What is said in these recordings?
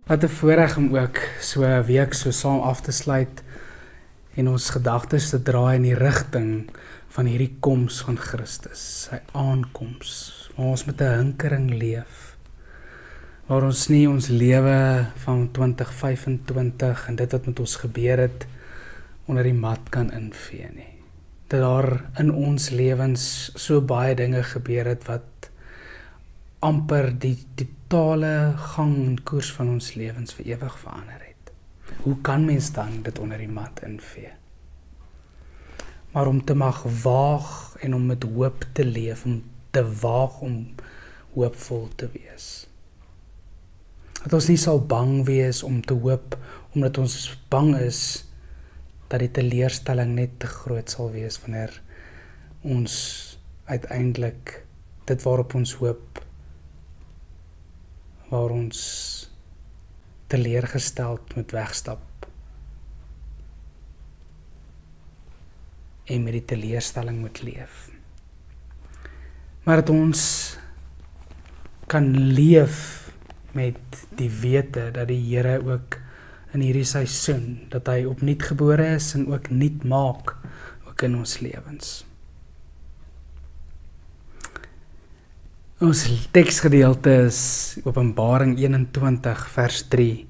Wat 'n voorreg om ook so 'n week so saam af te sluit en ons gedagtes te draai in die rigting van hierdie koms van Christus, sy aankoms, waar ons met 'n hinkering leef, waar ons nie ons lewe van 2025 en dit wat met ons gebeur het onder die mat kan invee nie. Dat daar in ons lewens so baie dinge gebeur het wat amper die totale gang en koers van ons lewens vir ewig verander het. Hoe kan mens dan dit onder die mat invee? Maar om te mag waag en om met hoop te leef, om te waag om hoopvol te wees. Dat ons nie sal bang wees om te hoop, omdat ons bang is dat die teleurstelling net te groot sal wees wanneer ons uiteindelik dit waarop ons hoop, waar ons teleurgesteld moet wegstap en met die teleurstelling moet leef. Maar dat ons kan leef met die wete dat die Here ook in hierdie seisoen, dat hy opnuut gebore is en ook nuut maak, ook in ons lewens. Ons teksgedeelte is Openbaring 21 vers 3.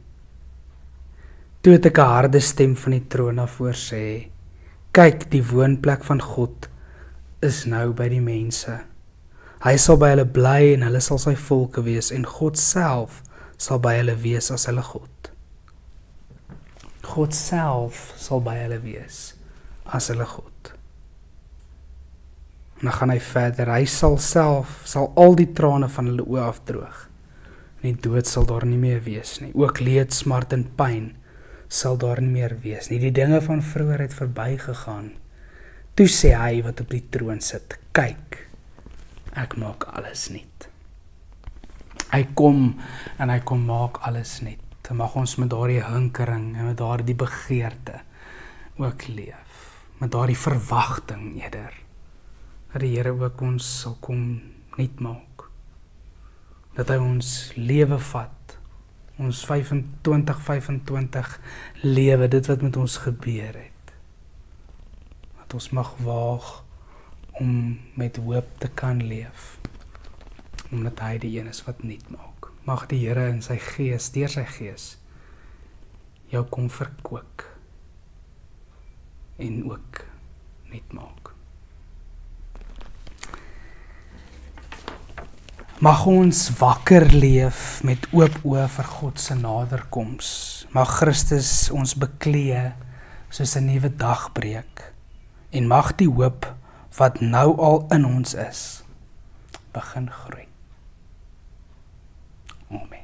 Toe het ek 'n harde stem van die troon af hoor sê, kyk, die woonplek van God is nou by die mense. Hy sal by hulle bly en hulle sal sy volke wees en God self sal by hulle wees as hulle God. God self sal by hulle wees as hulle God. En dan gaan hy verder, hy sal al die trane van hulle oë afdroog. En die dood sal daar nie meer wees nie. Ook leed, smart en pyn sal daar nie meer wees nie. Die dinge van vroeër het verby gegaan. Toe sê hy wat op die troon sit, kyk, ek maak alles nuut. Hy kom en hy kom maak alles nuut. Dan mag ons met daardie hinkering en met daardie begeerte ook leef. Met daardie verwagting eerder. Dat die Here ook ons sal kom nuut maak. Dat hy ons lewe vat. Ons 25 lewe, dit wat met ons gebeur het. Dat ons mag waag om met hoop te kan leef. Omdat hy die een is wat nuut maak. Mag die Here in sy gees, deur sy gees, jou kom verkoop en ook nuut maak. Mag ons wakker leef met oop oë vir God se naderkoms. Mag Christus ons beklee soos 'n nuwe dag breek. En mag die hoop wat nou al in ons is, begin groei. Amen.